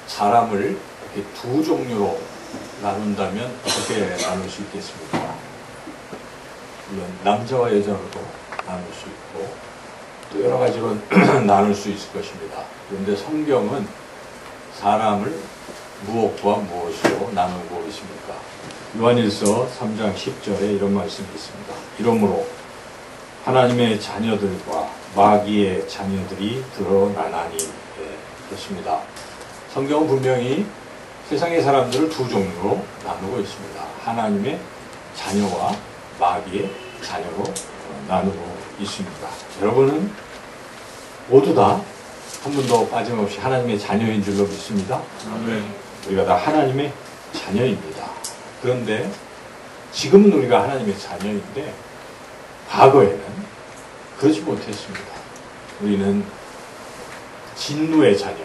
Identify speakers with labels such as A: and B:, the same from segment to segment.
A: 사람을 이렇게 두 종류로 나눈다면 어떻게 나눌 수 있겠습니까? 물론 남자와 여자로도 나눌 수 있고 또 여러 가지로 나눌 수 있을 것입니다. 그런데 성경은 사람을 무엇과 무엇으로 나누고 있습니까? 요한일서 3장 10절에 이런 말씀이 있습니다. 이러므로 하나님의 자녀들과 마귀의 자녀들이 드러나나니 그렇습니다. 성경은 분명히 세상의 사람들을 두 종류로 나누고 있습니다. 하나님의 자녀와 마귀의 자녀로 나누고 있습니다. 여러분은 모두 다 한 분도 빠짐없이 하나님의 자녀인 줄로 믿습니다.
B: 아멘.
A: 우리가 다 하나님의 자녀입니다. 그런데 지금은 우리가 하나님의 자녀인데 과거에는 그렇지 못했습니다. 우리는 진노의 자녀,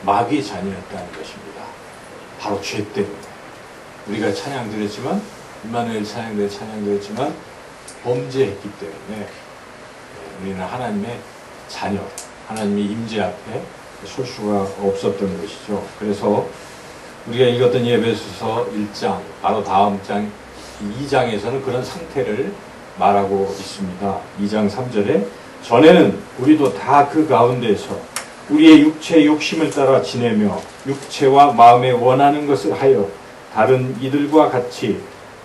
A: 마귀의 자녀였다는 것입니다. 바로 죄 때문에. 우리가 찬양 드렸지만, 임마누엘 찬양 드렸지만 범죄했기 때문에 우리는 하나님의 자녀, 하나님의 임재 앞에 설 수가 없었던 것이죠. 그래서 우리가 읽었던 에베소서 1장, 바로 다음 장 2장에서는 그런 상태를 말하고 있습니다. 2장 3절에 전에는 우리도 다 그 가운데서 우리의 육체의 욕심을 따라 지내며 육체와 마음에 원하는 것을 하여 다른 이들과 같이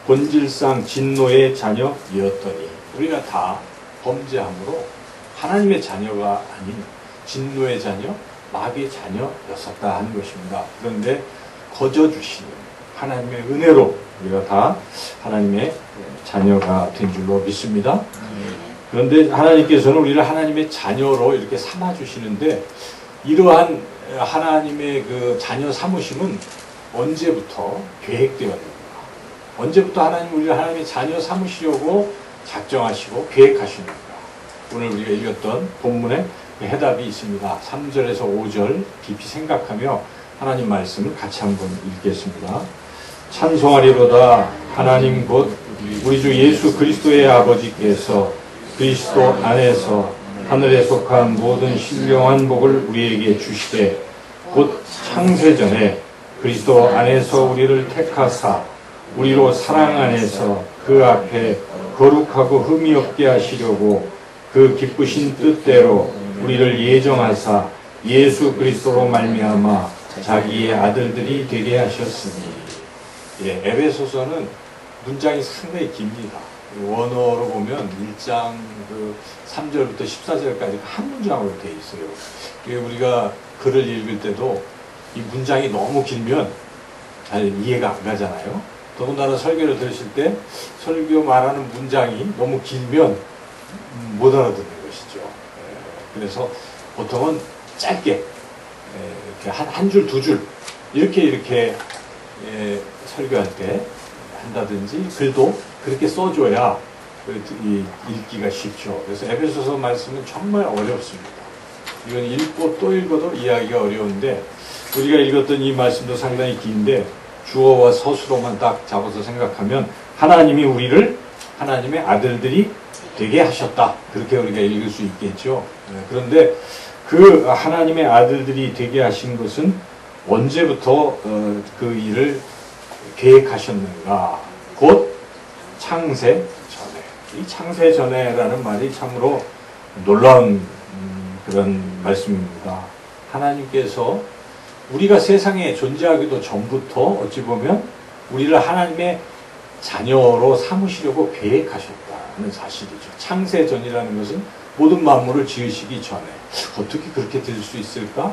A: 본질상 진노의 자녀이었더니 우리가 다 범죄함으로 하나님의 자녀가 아닌 진노의 자녀, 마귀의 자녀였었다 하는 것입니다. 그런데 거저 주시는 하나님의 은혜로 우리가 다 하나님의 자녀가 된 줄로 믿습니다. 그런데 하나님께서는 우리를 하나님의 자녀로 이렇게 삼아 주시는데 이러한 하나님의 그 자녀 삼으심은 언제부터 계획되었는가? 언제부터 하나님 우리를 하나님의 자녀 삼으시려고 작정하시고 계획하시는가? 오늘 우리가 읽었던 본문에 해답이 있습니다. 3절에서 5절 깊이 생각하며 하나님 말씀을 같이 한번 읽겠습니다. 찬송하리로다 하나님 곧 우리 주 예수 그리스도의 아버지께서 그리스도 안에서 하늘에 속한 모든 신령한 복을 우리에게 주시되 곧 창세전에 그리스도 안에서 우리를 택하사 우리로 사랑 안에서 그 앞에 거룩하고 흠이 없게 하시려고 그 기쁘신 뜻대로 우리를 예정하사 예수 그리스도로 말미암아 자기의 아들들이 되게 하셨으니. 에베소서는 문장이 상당히 깁니다. 원어로 보면 1장 3절부터 14절까지 한 문장으로 되어 있어요. 우리가 글을 읽을 때도 이 문장이 너무 길면 잘 이해가 안 가잖아요. 더군다나 설교를 들으실 때 설교 말하는 문장이 너무 길면 못 알아듣는 것이죠. 그래서 보통은 짧게 이렇게 한 줄, 두 줄 이렇게 설교할 때 한다든지 글도 그렇게 써줘야 읽기가 쉽죠. 그래서 에베소서 말씀은 정말 어렵습니다. 이건 읽고 또 읽어도 이해하기가 어려운데 우리가 읽었던 이 말씀도 상당히 긴데 주어와 서술어만 딱 잡아서 생각하면 하나님이 우리를 하나님의 아들들이 되게 하셨다. 그렇게 우리가 읽을 수 있겠죠. 그런데 그 하나님의 아들들이 되게 하신 것은 언제부터 그 일을 계획하셨는가? 곧 창세 전에. 이 창세 전에라는 말이 참으로 놀라운 그런 말씀입니다. 하나님께서 우리가 세상에 존재하기도 전부터 어찌 보면 우리를 하나님의 자녀로 삼으시려고 계획하셨다는 사실이죠. 창세 전이라는 것은 모든 만물을 지으시기 전에 어떻게 그렇게 될 수 있을까?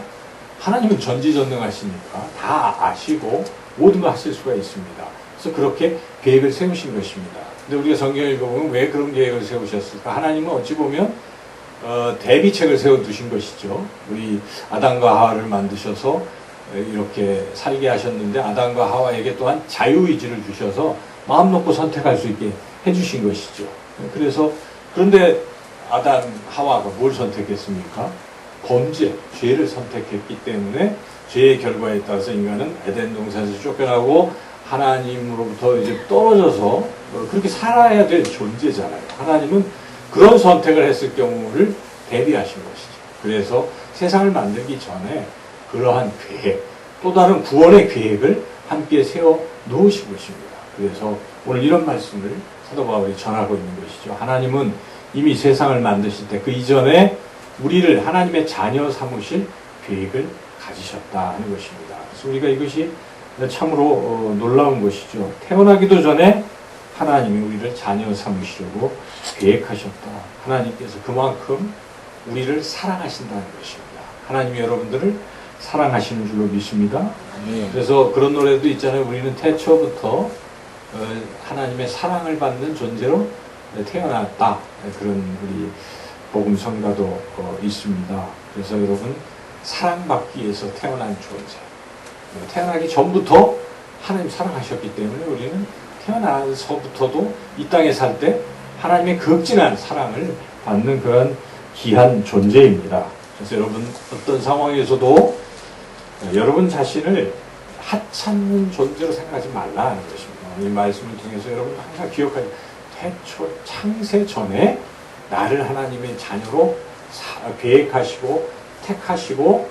A: 하나님은 전지전능하시니까 다 아시고 모든 걸 하실 수가 있습니다. 그래서 그렇게 계획을 세우신 것입니다. 근데 우리가 성경을 읽어보면 왜 그런 계획을 세우셨을까? 하나님은 어찌 보면 대비책을 세워두신 것이죠. 우리 아담과 하와를 만드셔서 이렇게 살게 하셨는데 아담과 하와에게 또한 자유의지를 주셔서 마음 놓고 선택할 수 있게 해주신 것이죠. 그래서 그런데 아담, 하와가 뭘 선택했습니까? 범죄, 죄를 선택했기 때문에 죄의 결과에 따라서 인간은 에덴 동산에서 쫓겨나고 하나님으로부터 이제 떨어져서 그렇게 살아야 될 존재잖아요. 하나님은 그런 선택을 했을 경우를 대비하신 것이죠. 그래서 세상을 만들기 전에 그러한 계획, 또 다른 구원의 계획을 함께 세워 놓으신 것입니다. 그래서 오늘 이런 말씀을 사도 바울이 전하고 있는 것이죠. 하나님은 이미 세상을 만드실 때 그 이전에 우리를 하나님의 자녀 삼으실 계획을 가지셨다 하는 것입니다. 그래서 우리가 이것이 참으로 놀라운 것이죠. 태어나기도 전에 하나님이 우리를 자녀 삼으시려고 계획하셨다. 하나님께서 그만큼 우리를 사랑하신다는 것입니다. 하나님이 여러분들을 사랑하시는 줄로 믿습니다. 그래서 그런 노래도 있잖아요. 우리는 태초부터 하나님의 사랑을 받는 존재로 태어났다. 그런 우리 복음 성가도 있습니다. 그래서 여러분 사랑받기 위해서 태어난 존재. 태어나기 전부터 하나님 사랑하셨기 때문에 우리는 태어나서부터도 이 땅에 살 때 하나님의 극진한 사랑을 받는 그런 귀한 존재입니다. 그래서 여러분 어떤 상황에서도 여러분 자신을 하찮는 존재로 생각하지 말라는 것입니다. 이 말씀을 통해서 여러분 항상 기억하세요. 태초 창세 전에 나를 하나님의 자녀로 계획하시고 택하시고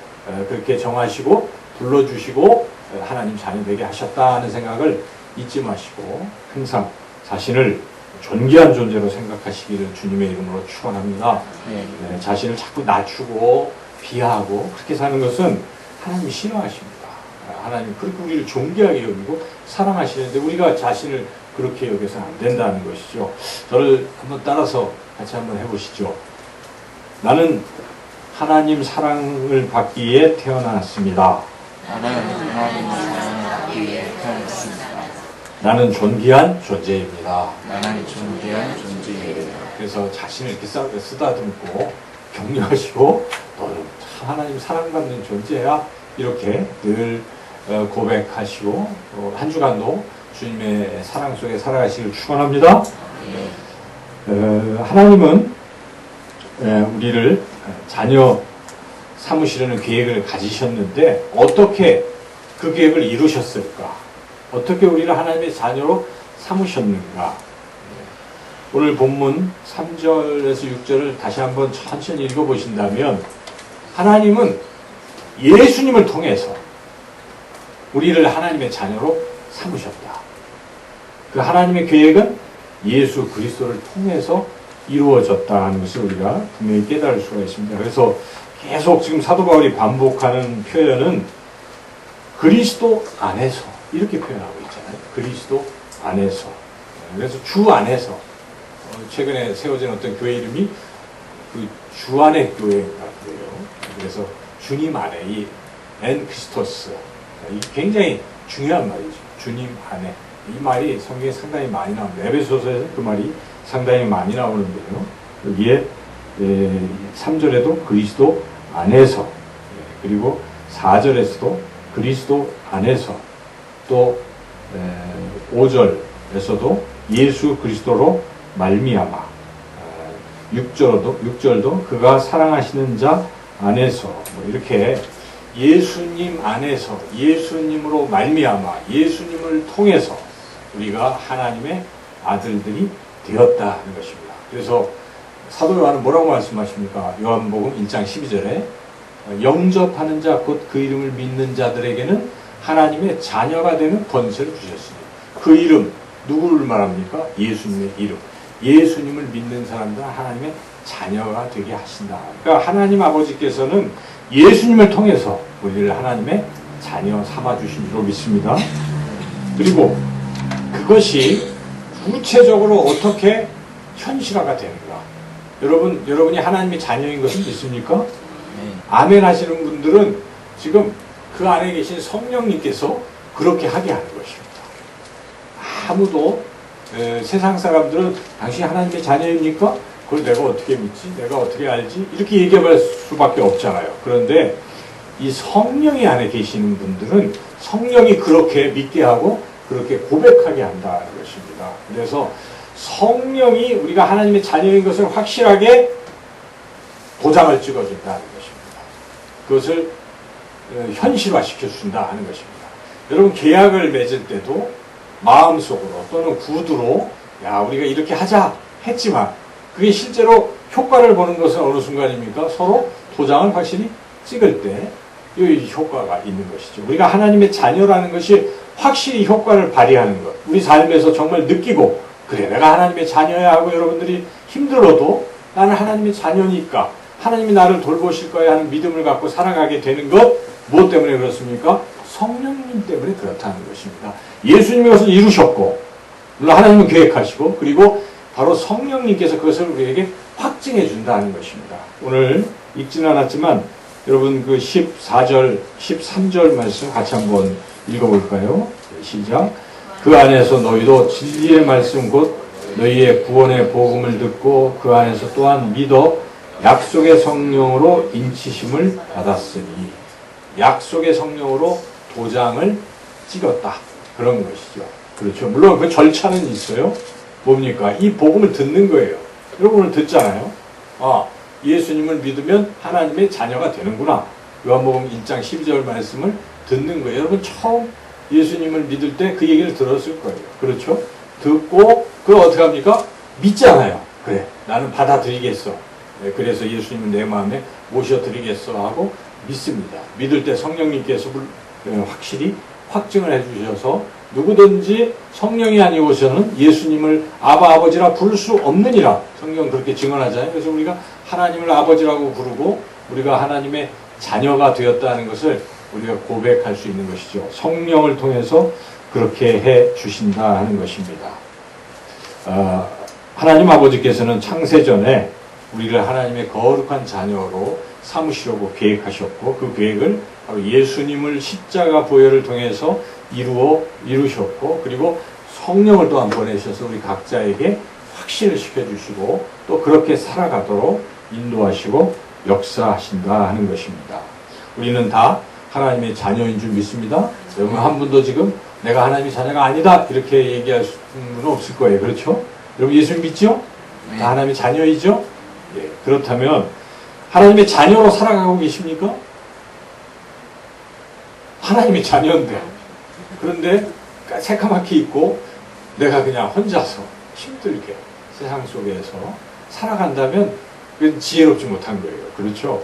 A: 그렇게 정하시고 불러주시고 하나님 자녀 되게 하셨다는 생각을 잊지 마시고 항상 자신을 존귀한 존재로 생각하시기를 주님의 이름으로 축원합니다. 자신을 자꾸 낮추고 비하하고 그렇게 사는 것은 하나님이 싫어하십니다. 하나님 그렇게 우리를 존귀하게 여기고 사랑하시는데 우리가 자신을 그렇게 여겨서는 안 된다는 것이죠. 저를 한번 따라서 같이 한번 해보시죠. 나는 하나님 사랑을 받기 위해 태어났습니다. 나는 존귀한 존재입니다. 그래서 자신을 이렇게 쓰다듬고 격려하시고 너는 하나님 사랑받는 존재야. 이렇게 늘 고백하시고 한 주간도 주님의 사랑 속에 살아가시길 축원합니다. 하나님은 우리를 자녀 삼으시려는 계획을 가지셨는데 어떻게 그 계획을 이루셨을까? 어떻게 우리를 하나님의 자녀로 삼으셨는가? 오늘 본문 3절에서 6절을 다시 한번 천천히 읽어보신다면 하나님은 예수님을 통해서 우리를 하나님의 자녀로 삼으셨다. 그 하나님의 계획은 예수 그리스도를 통해서 이루어졌다는 것을 우리가 분명히 깨달을 수가 있습니다. 그래서 계속 지금 사도 바울이 반복하는 표현은 그리스도 안에서 이렇게 표현하고 있잖아요. 그리스도 안에서. 그래서 주 안에서 최근에 세워진 어떤 교회 이름이 그 주 안의 교회인가 그래요. 그래서 주님 안에 이 엔크리스토스 이 굉장히 중요한 말이죠. 주님 안에 이 말이 성경에 상당히 많이 나옵니다. 에베소서에서 그 말이 상당히 많이 나오는데요. 여기에 3절에도 그리스도 안에서 그리고 4절에서도 그리스도 안에서 또 5절에서도 예수 그리스도로 말미암아 6절도 그가 사랑하시는 자 안에서 뭐 이렇게 예수님 안에서 예수님으로 말미암아 예수님을 통해서 우리가 하나님의 아들들이 되었다는 것입니다. 그래서 사도 요한은 뭐라고 말씀하십니까? 요한복음 1장 12절에 영접하는 자 곧 그 이름을 믿는 자들에게는 하나님의 자녀가 되는 권세를 주셨으니 그 이름 누구를 말합니까? 예수님의 이름. 예수님을 믿는 사람들은 하나님의 자녀가 되게 하신다. 그러니까 하나님 아버지께서는 예수님을 통해서 우리를 하나님의 자녀 삼아주신 줄로 믿습니다. 그리고 그것이 구체적으로 어떻게 현실화가 되는가? 여러분이 하나님의 자녀인 것을 믿습니까? 아멘 하시는 분들은 지금 그 안에 계신 성령님께서 그렇게 하게 하는 것입니다. 아무도 세상 사람들은 당신이 하나님의 자녀입니까? 그걸 내가 어떻게 믿지? 내가 어떻게 알지? 이렇게 얘기할 수밖에 없잖아요. 그런데 이 성령이 안에 계시는 분들은 성령이 그렇게 믿게 하고 그렇게 고백하게 한다는 것입니다. 그래서 성령이 우리가 하나님의 자녀인 것을 확실하게 도장을 찍어준다는 것입니다. 그것을 현실화시켜준다 하는 것입니다. 여러분 계약을 맺을 때도 마음속으로 또는 구두로 야 우리가 이렇게 하자 했지만 그게 실제로 효과를 보는 것은 어느 순간입니까? 서로 도장을 확실히 찍을 때 이 효과가 있는 것이죠. 우리가 하나님의 자녀라는 것이 확실히 효과를 발휘하는 것. 우리 삶에서 정말 느끼고, 그래, 내가 하나님의 자녀야 하고 여러분들이 힘들어도 나는 하나님의 자녀니까 하나님이 나를 돌보실 거야 하는 믿음을 갖고 살아가게 되는 것. 무엇 때문에 그렇습니까? 성령님 때문에 그렇다는 것입니다. 예수님이 그것을 이루셨고, 물론 하나님은 계획하시고, 그리고 바로 성령님께서 그것을 우리에게 확증해 준다는 것입니다. 오늘 읽지는 않았지만 여러분 그 14절, 13절 말씀 같이 한번 읽어볼까요? 시작. 그 안에서 너희도 진리의 말씀 곧 너희의 구원의 복음을 듣고 그 안에서 또한 믿어 약속의 성령으로 인치심을 받았으니, 약속의 성령으로 도장을 찍었다. 그런 것이죠. 그렇죠. 물론 그 절차는 있어요. 뭡니까? 이 복음을 듣는 거예요. 여러분 오늘 듣잖아요. 아, 예수님을 믿으면 하나님의 자녀가 되는구나. 요한복음 1장 12절 말씀을 듣는 거예요. 여러분 처음 예수님을 믿을 때 그 얘기를 들었을 거예요. 그렇죠? 듣고 그걸 어떻게 합니까? 믿잖아요. 그래, 나는 받아들이겠어. 네, 그래서 예수님을 내 마음에 모셔드리겠어 하고 믿습니다. 믿을 때 성령님께서 확실히 확증을 해주셔서 누구든지 성령이 아니고서는 예수님을 아바 아버지라 부를 수 없느니라. 성경 그렇게 증언하잖아요. 그래서 우리가 하나님을 아버지라고 부르고 우리가 하나님의 자녀가 되었다는 것을 우리가 고백할 수 있는 것이죠. 성령을 통해서 그렇게 해 주신다 하는 것입니다. 하나님 아버지께서는 창세전에 우리를 하나님의 거룩한 자녀로 삼으시려고 계획하셨고, 그 계획을 바로 예수님을 십자가 보혈을 통해서 이루셨고, 그리고 성령을 또한 보내셔서 우리 각자에게 확신을 시켜주시고 또 그렇게 살아가도록 인도하시고 역사하신다 하는 것입니다. 우리는 다 하나님의 자녀인 줄 믿습니다. 여러분 한 분도 지금 내가 하나님의 자녀가 아니다 이렇게 얘기할 분은 없을 거예요. 그렇죠? 여러분 예수 믿죠? 다 하나님의 자녀이죠? 예, 그렇다면 하나님의 자녀로 살아가고 계십니까? 하나님의 자녀인데, 그런데 새까맣게 있고 내가 그냥 혼자서 힘들게 세상 속에서 살아간다면 그건 지혜롭지 못한 거예요. 그렇죠?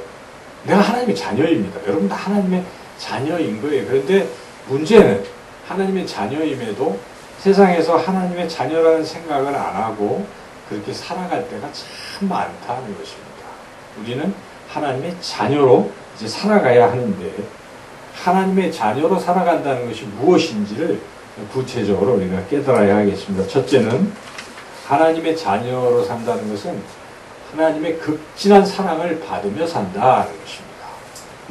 A: 내가 하나님의 자녀입니다. 여러분 다 하나님의 자녀인 거예요. 그런데 문제는 하나님의 자녀임에도 세상에서 하나님의 자녀라는 생각을 안 하고 그렇게 살아갈 때가 참 많다는 것입니다. 우리는 하나님의 자녀로 이제 살아가야 하는데, 하나님의 자녀로 살아간다는 것이 무엇인지를 구체적으로 우리가 깨달아야 하겠습니다. 첫째는 하나님의 자녀로 산다는 것은 하나님의 극진한 사랑을 받으며 산다는 것입니다.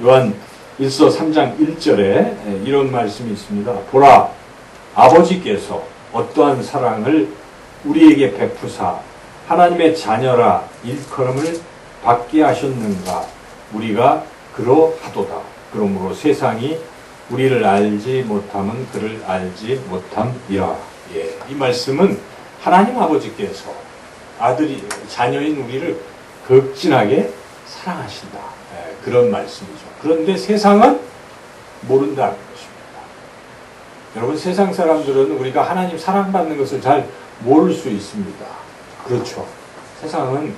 A: 요한 1서 3장 1절에 이런 말씀이 있습니다. 보라, 아버지께서 어떠한 사랑을 우리에게 베푸사 하나님의 자녀라 일컬음을 받게 하셨는가. 우리가 그러하도다. 그러므로 세상이 우리를 알지 못함은 그를 알지 못함이라. 예, 이 말씀은 하나님 아버지께서 아들이 자녀인 우리를 극진하게 사랑하신다. 예, 그런 말씀이죠. 그런데 세상은 모른다는 것입니다. 여러분 세상 사람들은 우리가 하나님 사랑받는 것을 잘 모를 수 있습니다. 그렇죠. 세상은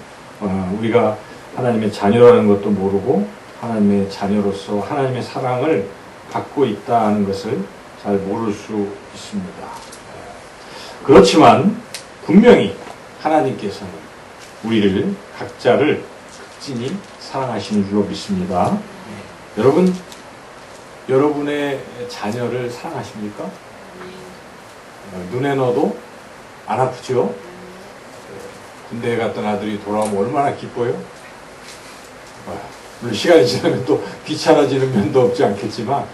A: 우리가 하나님의 자녀라는 것도 모르고 하나님의 자녀로서 하나님의 사랑을 받고 있다는 것을 잘 모를 수 있습니다. 그렇지만 분명히 하나님께서는 우리를 각자를 극진히 사랑하시는 줄로 믿습니다. 여러분, 여러분의 자녀를 사랑하십니까? 눈에 넣어도 안 아프죠? 군대에 갔던 아들이 돌아오면 얼마나 기뻐요? 물론 시간이 지나면 또 귀찮아지는 면도 없지 않겠지만,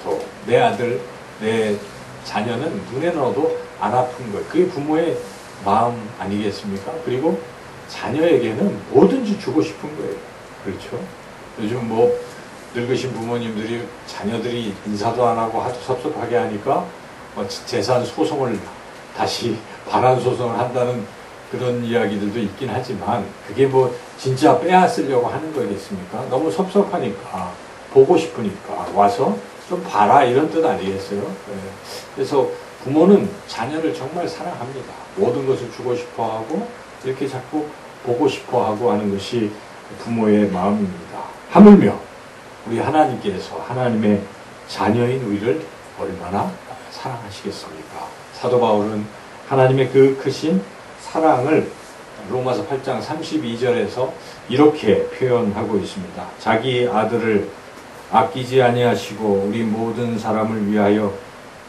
A: 그래도 내 아들, 내 자녀는 눈에 넣어도 안 아픈 거예요. 그게 부모의 마음 아니겠습니까? 그리고 자녀에게는 뭐든지 주고 싶은 거예요. 그렇죠? 요즘 뭐 늙으신 부모님들이 자녀들이 인사도 안 하고 하도 섭섭하게 하니까 재산 소송을 다시 반환 소송을 한다는 그런 이야기들도 있긴 하지만, 그게 뭐 진짜 빼앗으려고 하는 거겠습니까? 너무 섭섭하니까, 보고 싶으니까 와서 좀 봐라 이런 뜻 아니겠어요? 네. 그래서 부모는 자녀를 정말 사랑합니다. 모든 것을 주고 싶어하고 이렇게 자꾸 보고 싶어하고 하는 것이 부모의 마음입니다. 하물며 우리 하나님께서 하나님의 자녀인 우리를 얼마나 사랑하시겠습니까? 사도 바울은 하나님의 그 크신 사랑을 로마서 8장 32절에서 이렇게 표현하고 있습니다. 자기 아들을 아끼지 아니하시고 우리 모든 사람을 위하여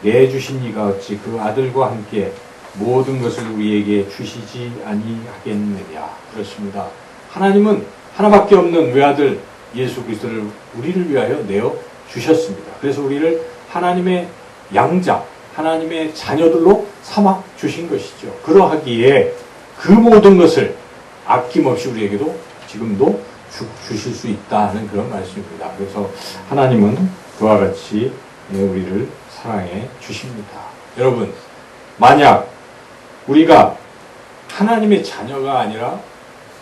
A: 내주신 이가 어찌 그 아들과 함께 모든 것을 우리에게 주시지 아니하겠느냐. 그렇습니다. 하나님은 하나밖에 없는 외아들 예수 그리스도를 우리를 위하여 내어 주셨습니다. 그래서 우리를 하나님의 양자, 하나님의 자녀들로 삼아 주신 것이죠. 그러하기에 그 모든 것을 아낌없이 우리에게도 지금도 주실 수 있다는 그런 말씀입니다. 그래서 하나님은 그와 같이 우리를 사랑해 주십니다. 여러분, 만약 우리가 하나님의 자녀가 아니라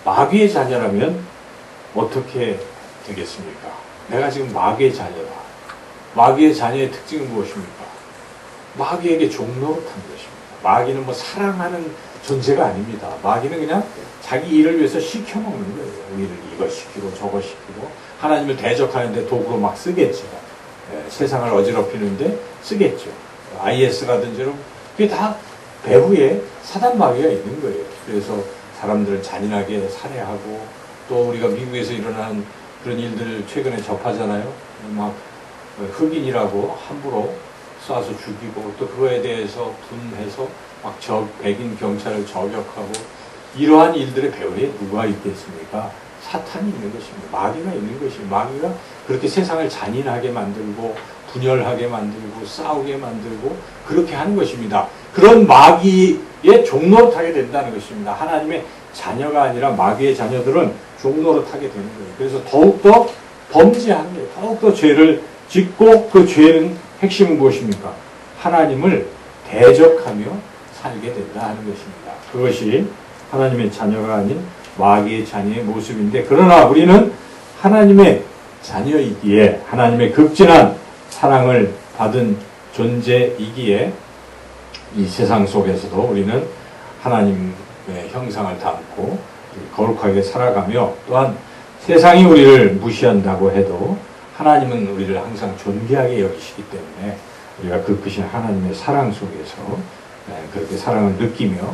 A: 마귀의 자녀라면 어떻게 되겠습니까? 내가 지금 마귀의 자녀다. 마귀의 자녀의 특징은 무엇입니까? 마귀에게 종노릇하는 것입니다. 마귀는 뭐 사랑하는 존재가 아닙니다. 마귀는 그냥 자기 일을 위해서 시켜먹는 거예요. 우리를 이거 시키고 저거 시키고 하나님을 대적하는데 도구로 막 쓰겠죠. 세상을 어지럽히는데 쓰겠죠. IS라든지 그게 다 배후에 사단 마귀가 있는 거예요. 그래서 사람들을 잔인하게 살해하고 또 우리가 미국에서 일어난 그런 일들을 최근에 접하잖아요. 막 흑인이라고 함부로 쏴서 죽이고 또 그거에 대해서 분해서 막 백인 경찰을 저격하고 이러한 일들의 배후에 누가 있겠습니까? 사탄이 있는 것입니다. 마귀가 있는 것입니다. 마귀가 그렇게 세상을 잔인하게 만들고 분열하게 만들고 싸우게 만들고 그렇게 하는 것입니다. 그런 마귀의 종노릇하게 된다는 것입니다. 하나님의 자녀가 아니라 마귀의 자녀들은 종노릇하게 되는 거예요. 그래서 더욱더 범죄하는 거예요. 더욱더 죄를 짓고 그 죄는 핵심은 무엇입니까? 하나님을 대적하며 살게 된다 하는 것입니다. 그것이 하나님의 자녀가 아닌 마귀의 자녀의 모습인데 그러나 우리는 하나님의 자녀이기에 하나님의 극진한 사랑을 받은 존재이기에 이 세상 속에서도 우리는 하나님의 형상을 담고 거룩하게 살아가며 또한 세상이 우리를 무시한다고 해도 하나님은 우리를 항상 존귀하게 여기시기 때문에 우리가 그 크신 하나님의 사랑 속에서 그렇게 사랑을 느끼며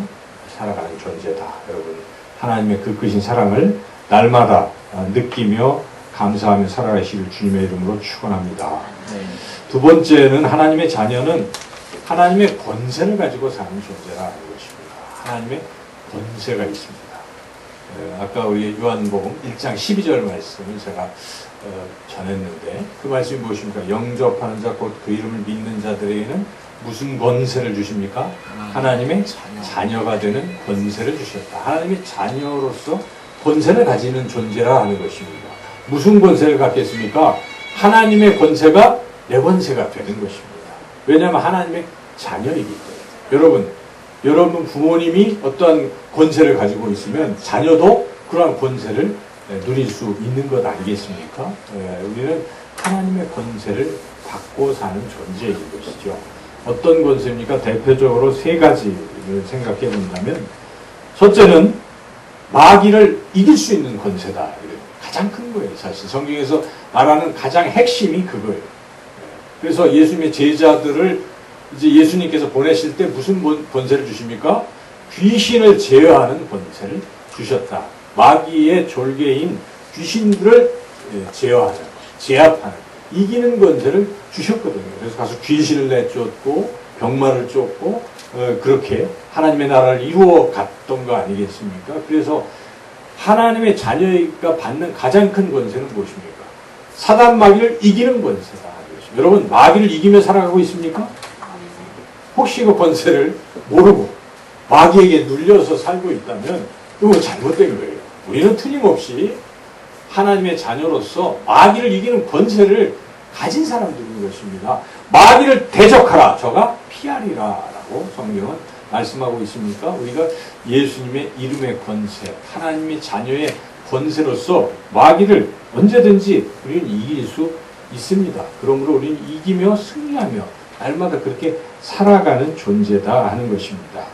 A: 살아가는 존재다. 여러분, 하나님의 그 크신 사랑을 날마다 느끼며 감사하며 살아가시길 주님의 이름으로 축원합니다. 두 번째는 하나님의 자녀는 하나님의 권세를 가지고 사는 존재라는 것입니다. 하나님의 권세가 있습니다. 아까 우리 요한복음 1장 12절 말씀을 제가 전했는데 그 말씀이 무엇입니까? 영접하는 자 곧 그 이름을 믿는 자들에게는 무슨 권세를 주십니까? 하나님의 자녀가 되는 권세를 주셨다. 하나님의 자녀로서 권세를 가지는 존재라 하는 것입니다. 무슨 권세를 갖겠습니까? 하나님의 권세가 내 권세가 되는 것입니다. 왜냐하면 하나님의 자녀이기 때문에. 여러분 부모님이 어떠한 권세를 가지고 있으면 자녀도 그러한 권세를 누릴 수 있는 것 아니겠습니까? 우리는 하나님의 권세를 받고 사는 존재인 것이죠. 어떤 권세입니까? 대표적으로 세 가지를 생각해 본다면 첫째는 마귀를 이길 수 있는 권세다. 가장 큰 거예요. 사실 성경에서 말하는 가장 핵심이 그거예요. 그래서 예수님의 제자들을 이제 예수님께서 보내실 때 무슨 권세를 주십니까? 귀신을 제어하는 권세를 주셨다. 마귀의 졸개인 귀신들을 제어하는, 제압하는, 이기는 권세를 주셨거든요. 그래서 가서 귀신을 내쫓고 병마를 쫓고 그렇게 하나님의 나라를 이루어 갔던 거 아니겠습니까? 그래서 하나님의 자녀가 받는 가장 큰 권세는 무엇입니까? 사단 마귀를 이기는 권세다. 여러분 마귀를 이기며 살아가고 있습니까? 혹시 그 권세를 모르고 마귀에게 눌려서 살고 있다면 이건 잘못된 거예요. 우리는 틀림없이 하나님의 자녀로서 마귀를 이기는 권세를 가진 사람들인 것입니다. 마귀를 대적하라, 저가 피하리라 라고 성경은 말씀하고 있습니까? 우리가 예수님의 이름의 권세, 하나님의 자녀의 권세로서 마귀를 언제든지 우리는 이길 수 있습니다. 그러므로 우리는 이기며 승리하며 날마다 그렇게 살아가는 존재다 하는 것입니다.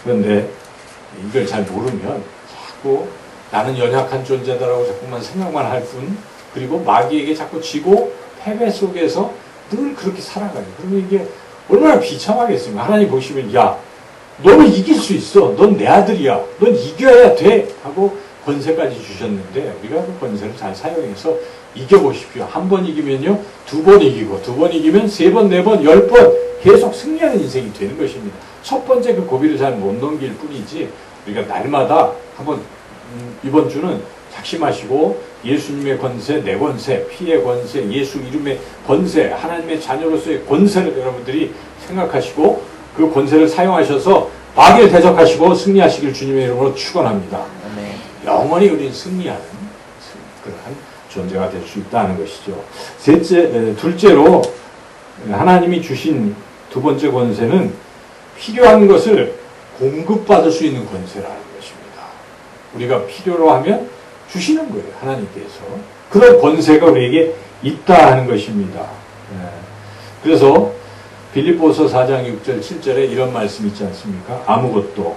A: 그런데 이걸 잘 모르면 자꾸 나는 연약한 존재다라고 자꾸만 생각만 할 뿐 그리고 마귀에게 자꾸 지고 패배 속에서 늘 그렇게 살아가요. 그러면 이게 얼마나 비참하겠습니까? 하나님 보시면 야, 너는 이길 수 있어. 넌 내 아들이야. 넌 이겨야 돼. 하고 권세까지 주셨는데 우리가 그 권세를 잘 사용해서 이겨보십시오. 한 번 이기면요, 두 번 이기고, 두 번 이기면 세 번, 네 번, 10번 계속 승리하는 인생이 되는 것입니다. 첫 번째 그 고비를 잘 못 넘길 뿐이지 우리가 날마다 한번 이번 주는 작심하시고 예수님의 권세, 내 권세, 피의 권세, 예수 이름의 권세, 하나님의 자녀로서의 권세를 여러분들이 생각하시고 그 권세를 사용하셔서 마귀를 대적하시고 승리하시길 주님의 이름으로 축원합니다. 영원히 우리는 승리하는 그러한 존재가 될 수 있다는 것이죠. 둘째로 하나님이 주신 두 번째 권세는 필요한 것을 공급받을 수 있는 권세라는 것입니다. 우리가 필요로 하면 주시는 거예요. 하나님께서. 그런 권세가 우리에게 있다 하는 것입니다. 그래서 빌립보서 4장 6절 7절에 이런 말씀 있지 않습니까? 아무것도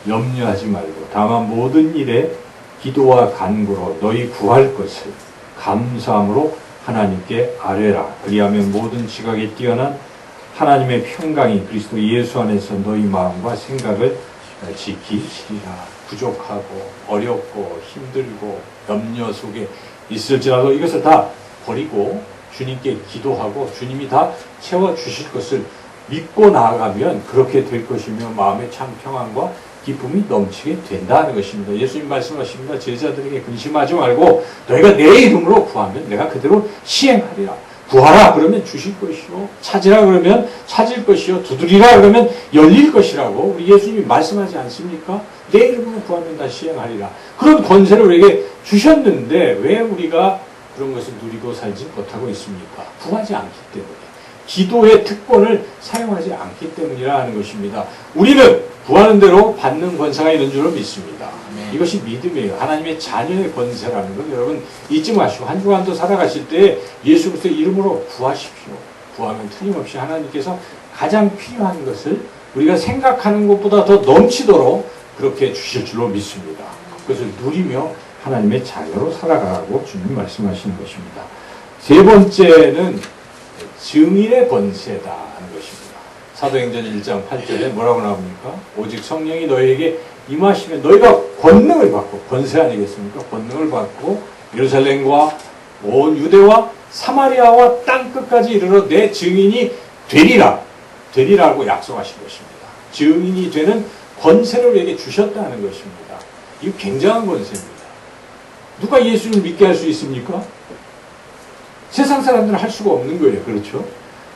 A: 염려하지 말고 다만 모든 일에 기도와 간구로 너희 구할 것을 감사함으로 하나님께 아뢰라. 그리하면 모든 지각에 뛰어난 하나님의 평강이 그리스도 예수 안에서 너희 마음과 생각을 지키시리라. 부족하고 어렵고 힘들고 염려 속에 있을지라도 이것을 다 버리고 주님께 기도하고 주님이 다 채워주실 것을 믿고 나아가면 그렇게 될 것이며 마음의 참 평안과 기쁨이 넘치게 된다는 것입니다. 예수님 말씀하십니다. 제자들에게 근심하지 말고 너희가 내 이름으로 구하면 내가 그대로 시행하리라. 구하라 그러면 주실 것이요, 찾으라 그러면 찾을 것이요, 두드리라 그러면 열릴 것이라고 우리 예수님이 말씀하지 않습니까? 내 이름으로 구하면 다 시행하리라. 그런 권세를 우리에게 주셨는데 왜 우리가 그런 것을 누리고 살지 못하고 있습니까? 구하지 않기 때문에, 기도의 특권을 사용하지 않기 때문이라 하는 것입니다. 우리는 구하는 대로 받는 권세가 있는 줄로 믿습니다. 이것이 믿음이에요. 하나님의 자녀의 권세라는 건 여러분 잊지 마시고 한 주간도 살아가실 때 예수 그리스도의 이름으로 구하십시오. 구하면 틀림없이 하나님께서 가장 필요한 것을 우리가 생각하는 것보다 더 넘치도록 그렇게 주실 줄로 믿습니다. 그것을 누리며 하나님의 자녀로 살아가라고 주님 말씀하시는 것입니다. 세 번째는 증인의 권세다 하는 것입니다. 사도행전 1장 8절에 뭐라고 나옵니까? 오직 성령이 너희에게 임하시면 너희가 권능을 받고, 권세 아니겠습니까? 권능을 받고 예루살렘과 온 유대와 사마리아와 땅끝까지 이르러 내 증인이 되리라. 되리라고 약속하신 것입니다. 증인이 되는 권세를 우리에게 주셨다는 것입니다. 이거 굉장한 권세입니다. 누가 예수를 믿게 할 수 있습니까? 세상 사람들은 할 수가 없는 거예요. 그렇죠?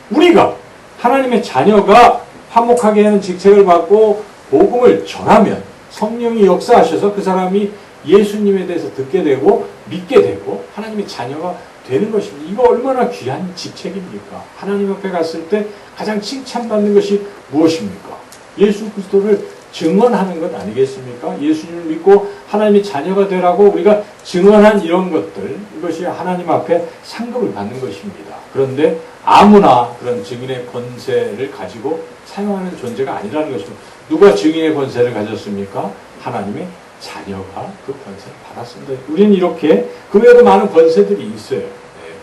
A: 우리가 하나님의 자녀가 화목하게 하는 직책을 받고 복음을 전하면 성령이 역사하셔서 그 사람이 예수님에 대해서 듣게 되고 믿게 되고 하나님의 자녀가 되는 것입니다. 이거 얼마나 귀한 직책입니까? 하나님 앞에 갔을 때 가장 칭찬받는 것이 무엇입니까? 예수 그리스도를 증언하는 것 아니겠습니까? 예수님을 믿고 하나님의 자녀가 되라고 우리가 증언한 이런 것들, 이것이 하나님 앞에 상급을 받는 것입니다. 그런데 아무나 그런 증인의 권세를 가지고 사용하는 존재가 아니라는 것입니다. 누가 증인의 권세를 가졌습니까? 하나님의 자녀가 그 권세를 받았습니다. 우리는 이렇게 그 외에도 많은 권세들이 있어요.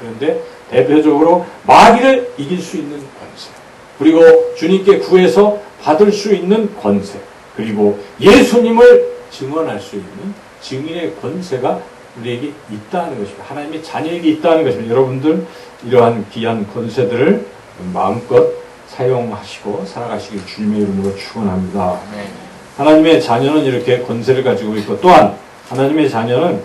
A: 그런데 대표적으로 마귀를 이길 수 있는 권세, 그리고 주님께 구해서 받을 수 있는 권세, 그리고 예수님을 증언할 수 있는 증인의 권세가 우리에게 있다는 것입니다. 하나님의 자녀에게 있다는 것입니다. 여러분들 이러한 귀한 권세들을 마음껏 사용하시고 살아가시길 주님의 이름으로 축원합니다. 하나님의 자녀는 이렇게 권세를 가지고 있고, 또한 하나님의 자녀는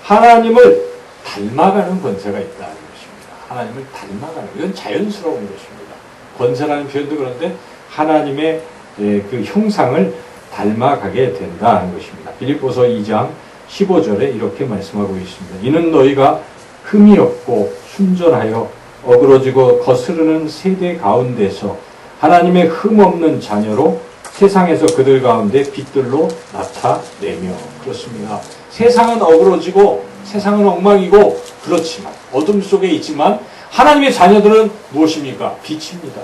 A: 하나님을 닮아가는 권세가 있다는 것입니다. 하나님을 닮아가는, 이건 자연스러운 것입니다. 권세라는 표현도 그런데 하나님의 그 형상을 닮아가게 된다는 것입니다. 빌립보서 2장 15절에 이렇게 말씀하고 있습니다. 이는 너희가 흠이 없고 순전하여 어그러지고 거스르는 세대 가운데서 하나님의 흠 없는 자녀로 세상에서 그들 가운데 빛들로 나타내며. 그렇습니다. 세상은 어그러지고 세상은 엉망이고 그렇지만, 어둠 속에 있지만 하나님의 자녀들은 무엇입니까? 빛입니다.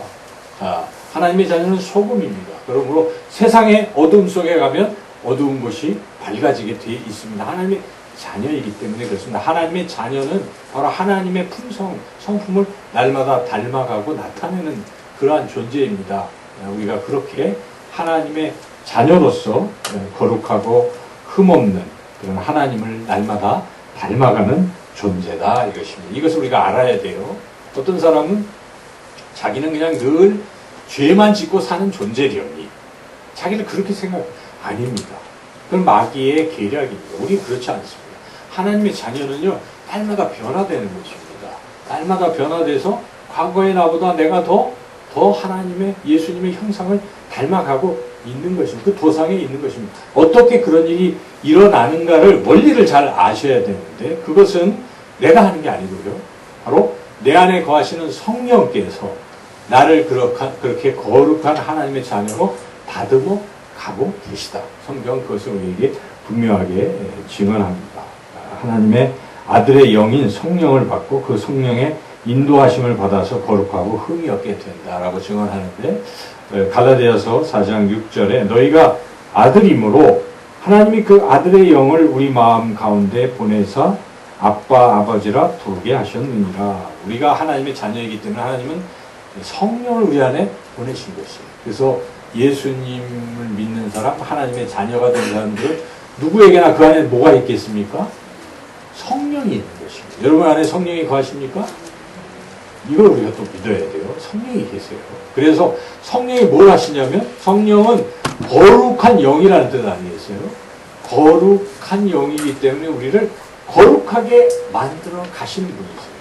A: 하나님의 자녀는 소금입니다. 그러므로 세상의 어둠 속에 가면 어두운 것이 밝아지게 되어 있습니다. 하나님의 자녀이기 때문에 그렇습니다. 하나님의 자녀는 바로 하나님의 성품을 날마다 닮아가고 나타내는 그러한 존재입니다. 우리가 그렇게 하나님의 자녀로서 거룩하고 흠없는 그런 하나님을 날마다 닮아가는 존재다 이것입니다. 이것을 우리가 알아야 돼요. 어떤 사람은 자기는 그냥 늘 죄만 짓고 사는 존재려니 자기를 그렇게 생각해요. 아닙니다. 그건 마귀의 계략입니다. 우리 그렇지 않습니다. 하나님의 자녀는요, 날마다 변화되는 것입니다. 날마다 변화돼서 과거의 나보다 내가 더 하나님의, 예수님의 형상을 닮아가고 있는 것입니다. 그 도상에 있는 것입니다. 어떻게 그런 일이 일어나는가를, 원리를 잘 아셔야 되는데, 그것은 내가 하는 게 아니고요. 바로 내 안에 거하시는 성령께서 나를 그렇게 거룩한 하나님의 자녀로 다듬어 가고 계시다. 성경은 그것을 우리에게 분명하게 증언합니다. 하나님의 아들의 영인 성령을 받고 그 성령의 인도하심을 받아서 거룩하고 흠이 없게 된다라고 증언하는데, 갈라디아서 4장 6절에 너희가 아들이므로 하나님이 그 아들의 영을 우리 마음 가운데 보내사 아빠 아버지라 부르게 하셨느니라. 우리가 하나님의 자녀이기 때문에 하나님은 성령을 우리 안에 보내신 것이에요. 그래서 예수님을 믿는 사람, 하나님의 자녀가 된 사람들 누구에게나 그 안에 뭐가 있겠습니까? 성령이 있는 것입니다. 여러분 안에 성령이 거하십니까? 이걸 우리가 또 믿어야 돼요. 성령이 계세요. 그래서 성령이 뭘 하시냐면, 성령은 거룩한 영이라는 뜻 아니겠어요? 거룩한 영이기 때문에 우리를 거룩하게 만들어 가시는 분이세요.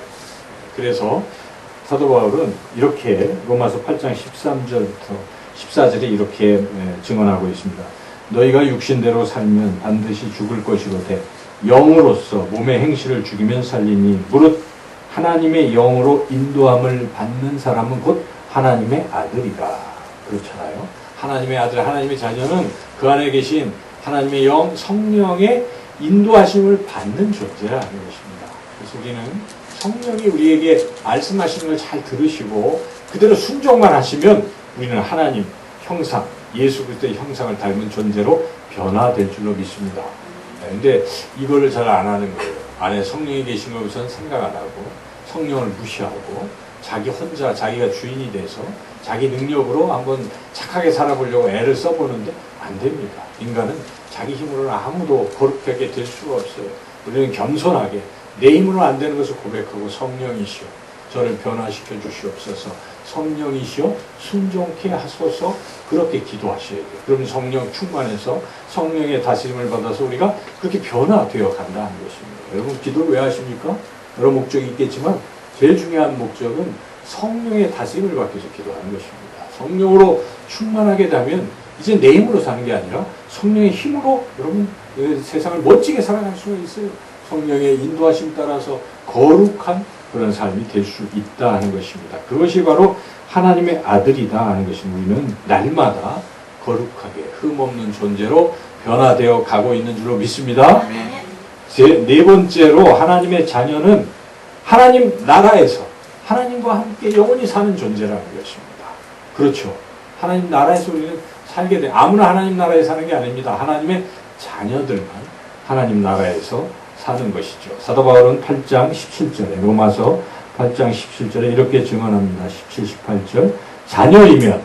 A: 그래서 사도 바울은 이렇게 로마서 8장 13절부터 14절에 이렇게 증언하고 있습니다. 너희가 육신대로 살면 반드시 죽을 것이로되 영으로서 몸의 행실을 죽이면 살리니 무릇 하나님의 영으로 인도함을 받는 사람은 곧 하나님의 아들이라. 그렇잖아요. 하나님의 아들, 하나님의 자녀는 그 안에 계신 하나님의 영, 성령의 인도하심을 받는 존재라는 것입니다. 그래서 우리는 성령이 우리에게 말씀하시는 걸 잘 들으시고 그대로 순종만 하시면 우리는 하나님 형상, 예수 그리스도의 형상을 닮은 존재로 변화될 줄로 믿습니다. 근데 이거를 잘 안 하는 거예요. 안에 성령이 계신 걸 우선 생각 안 하고 성령을 무시하고 자기 혼자 자기가 주인이 돼서 자기 능력으로 한번 착하게 살아보려고 애를 써보는데 안 됩니다. 인간은 자기 힘으로는 아무도 거룩하게 될 수가 없어요. 우리는 겸손하게 내 힘으로 안 되는 것을 고백하고 성령이시여 저를 변화시켜 주시옵소서, 성령이시여 순종케 하소서, 그렇게 기도하셔야 돼요. 그러면 성령 충만해서 성령의 다스림을 받아서 우리가 그렇게 변화되어 간다는 것입니다. 여러분 기도를 왜 하십니까? 여러 목적이 있겠지만 제일 중요한 목적은 성령의 다스림을 받기 위해서 기도하는 것입니다. 성령으로 충만하게 되면 이제 내 힘으로 사는 게 아니라 성령의 힘으로 여러분 세상을 멋지게 살아갈 수가 있어요. 성령의 인도하심 따라서 거룩한 그런 삶이 될 수 있다 하는 것입니다. 그것이 바로 하나님의 아들이다 하는 것입니다. 우리는 날마다 거룩하게 흠없는 존재로 변화되어 가고 있는 줄로 믿습니다. 네 번째로 하나님의 자녀는 하나님 나라에서 하나님과 함께 영원히 사는 존재라는 것입니다. 그렇죠. 하나님 나라에서 우리는 살게 돼. 아무나 하나님 나라에 사는 게 아닙니다. 하나님의 자녀들만 하나님 나라에서 사는 것이죠. 사도 바울은 8장 17절에 로마서 8장 17절에 이렇게 증언합니다. 17, 18절 자녀이면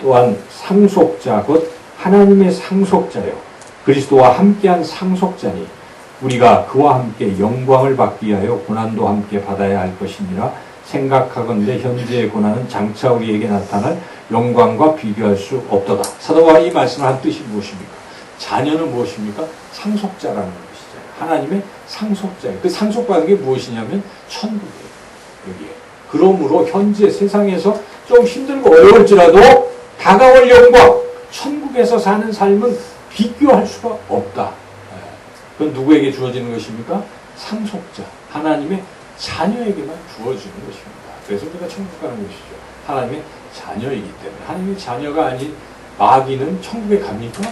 A: 또한 상속자 곧 하나님의 상속자요 그리스도와 함께한 상속자니 우리가 그와 함께 영광을 받기 위하여 고난도 함께 받아야 할 것이니라. 생각하건대 현재의 고난은 장차 우리에게 나타날 영광과 비교할 수 없도다. 사도 바울이 이 말씀을 한 뜻이 무엇입니까? 자녀는 무엇입니까? 상속자라는 것이죠. 하나님의 상속자예요. 그 상속받은 게 무엇이냐면 천국이에요. 여기에. 그러므로 현재 세상에서 좀 힘들고 어려울지라도 다가올 영광, 천국에서 사는 삶은 비교할 수가 없다. 그건 누구에게 주어지는 것입니까? 상속자, 하나님의 자녀에게만 주어지는 것입니다. 그래서 우리가 천국 가는 것이죠. 하나님의 자녀이기 때문에. 하나님의 자녀가 아닌 마귀는 천국에 갑니까?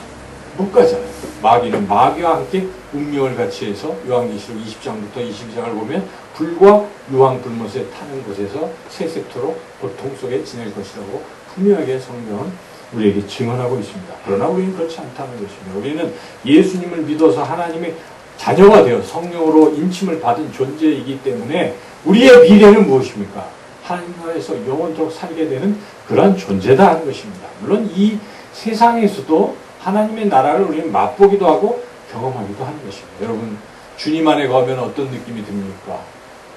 A: 못 가잖아요. 마귀는 마귀와 함께 운명을 같이 해서 요한계시록 20장부터 22장을 보면 불과 유황 불못에 타는 곳에서 세세토록 고통 속에 지낼 것이라고 분명하게 성경은 우리에게 증언하고 있습니다. 그러나 우리는 그렇지 않다는 것입니다. 우리는 예수님을 믿어서 하나님의 자녀가 되어 성령으로 인침을 받은 존재이기 때문에 우리의 미래는 무엇입니까? 하나님 나라에서 영원토록 살게 되는 그러한 존재다 하는 것입니다. 물론 이 세상에서도 하나님의 나라를 우리는 맛보기도 하고 경험하기도 하는 것입니다. 여러분, 주님 안에 거하면 어떤 느낌이 듭니까?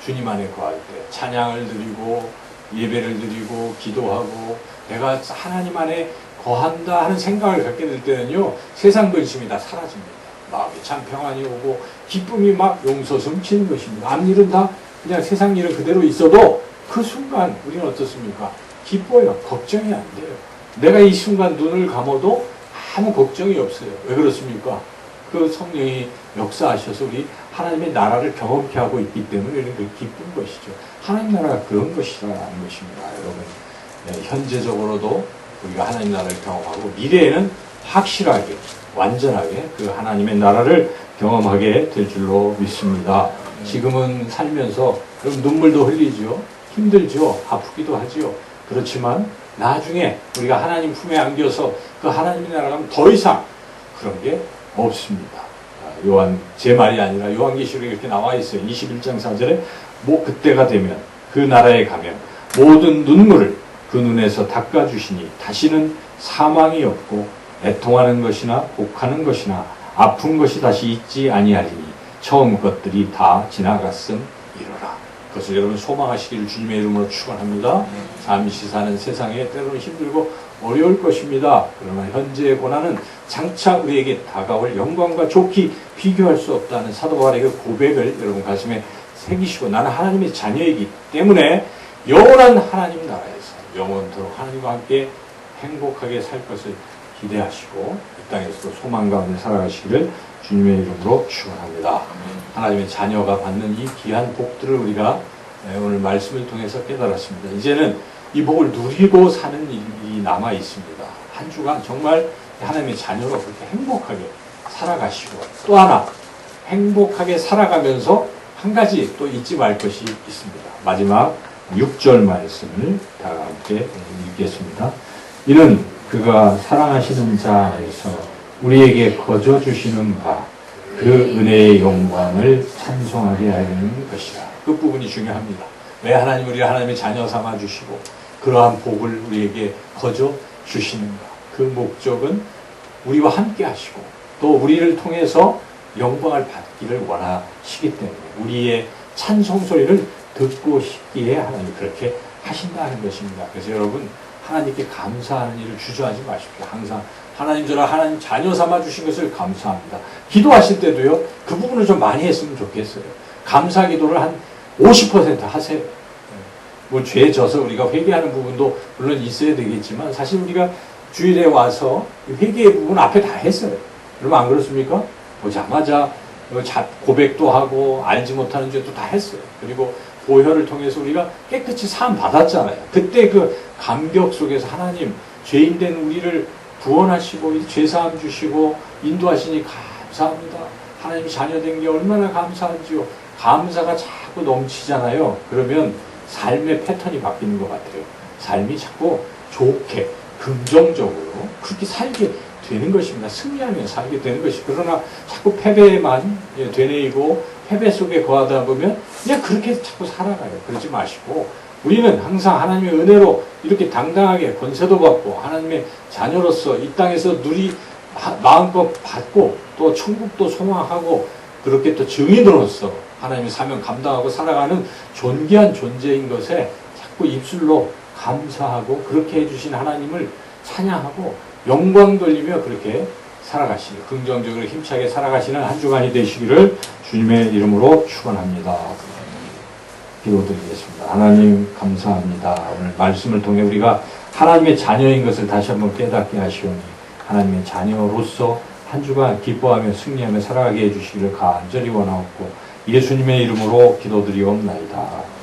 A: 주님 안에 거할 때 찬양을 드리고 예배를 드리고 기도하고 내가 하나님 안에 거한다 하는 생각을 갖게 될 때는요, 세상 근심이 다 사라집니다. 마음이 참 평안이 오고 기쁨이 막 용서 숨치는 것입니다. 앞일은 다 그냥 세상 일은 그대로 있어도 그 순간 우리는 어떻습니까? 기뻐요. 걱정이 안 돼요. 내가 이 순간 눈을 감아도 아무 걱정이 없어요. 왜 그렇습니까? 그 성령이 역사하셔서 우리 하나님의 나라를 경험케 하고 있기 때문에 우리는 그 기쁜 것이죠. 하나님 나라가 그런 것이라는 것입니다. 여러분, 네, 현재적으로도 우리가 하나님 나라를 경험하고 미래에는 확실하게 완전하게 그 하나님의 나라를 경험하게 될 줄로 믿습니다. 지금은 살면서 눈물도 흘리죠. 힘들죠. 아프기도 하죠. 그렇지만 나중에 우리가 하나님 품에 안겨서 그 하나님의 나라가 가면 더 이상 그런 게 없습니다. 제 말이 아니라 요한계시록에 이렇게 나와 있어요. 21장 4절에 그때가 되면 그 나라에 가면 모든 눈물을 그 눈에서 닦아주시니 다시는 사망이 없고 애통하는 것이나 곡하는 것이나 아픈 것이 다시 있지 아니하리니 처음 것들이 다 지나갔음 이로라. 그것을 여러분 소망하시기를 주님의 이름으로 축원합니다. 잠시 사는 세상에 때로는 힘들고 어려울 것입니다. 그러나 현재의 고난은 장차 우리에게 다가올 영광과 좋게 비교할 수 없다는 사도 바울의 그 고백을 여러분 가슴에 새기시고 나는 하나님의 자녀이기 때문에 영원한 하나님 나라에서 영원토록 하나님과 함께 행복하게 살 것을 기대하시고 이 땅에서도 소망 가운데 살아가시기를 주님의 이름으로 축원합니다. 하나님의 자녀가 받는 이 귀한 복들을 우리가 오늘 말씀을 통해서 깨달았습니다. 이제는 이 복을 누리고 사는 일이 남아 있습니다. 한 주간 정말 하나님의 자녀로 그렇게 행복하게 살아가시고 또 하나 행복하게 살아가면서 한 가지 또 잊지 말 것이 있습니다. 마지막 6절 말씀을 다 함께 읽겠습니다. 이는 그가 사랑하시는 자에서 우리에게 거저 주시는 바 그 은혜의 영광을 찬송하게 하려는 것이라. 그 부분이 중요합니다. 왜 하나님 우리를 하나님의 자녀 삼아 주시고 그러한 복을 우리에게 거저 주시는가? 그 목적은 우리와 함께 하시고 또 우리를 통해서 영광을 받기를 원하시기 때문에 우리의 찬송 소리를 듣고 싶기에 하나님이 그렇게 하신다는 것입니다. 그래서 여러분 하나님께 감사하는 일을 주저하지 마십시오. 항상 하나님 저를 하나님 자녀 삼아 주신 것을 감사합니다. 기도하실 때도요. 그 부분을 좀 많이 했으면 좋겠어요. 감사 기도를 한 50% 하세요. 뭐 죄 져서 우리가 회개하는 부분도 물론 있어야 되겠지만 사실 우리가 주일에 와서 회개의 부분 앞에 다 했어요. 여러분 안 그렇습니까? 보자마자 고백도 하고 알지 못하는 죄도 다 했어요. 그리고 보혈을 통해서 우리가 깨끗이 사함 받았잖아요. 그때 그 감격 속에서 하나님 죄인된 우리를 구원하시고 죄사함 주시고 인도하시니 감사합니다. 하나님이 자녀된 게 얼마나 감사한지요. 감사가 자꾸 넘치잖아요. 그러면 삶의 패턴이 바뀌는 것 같아요. 삶이 자꾸 좋게 긍정적으로 그렇게 살게 되는 것입니다. 승리하며 살게 되는 것이. 그러나 자꾸 패배만 되뇌이고 패배 속에 거하다 보면 그냥 그렇게 자꾸 살아가요. 그러지 마시고 우리는 항상 하나님의 은혜로 이렇게 당당하게 권세도 받고 하나님의 자녀로서 이 땅에서 마음껏 받고 또 천국도 소망하고 그렇게 또 증인으로서 하나님의 사명 감당하고 살아가는 존귀한 존재인 것에 자꾸 입술로 감사하고 그렇게 해주신 하나님을 찬양하고 영광 돌리며 그렇게 살아가시는 긍정적으로 힘차게 살아가시는 한 주간이 되시기를 주님의 이름으로 축원합니다. 기도드리겠습니다. 하나님 감사합니다. 오늘 말씀을 통해 우리가 하나님의 자녀인 것을 다시 한번 깨닫게 하시오니 하나님의 자녀로서 한 주간 기뻐하며 승리하며 살아가게 해주시기를 간절히 원하옵고 예수님의 이름으로 기도드리옵나이다.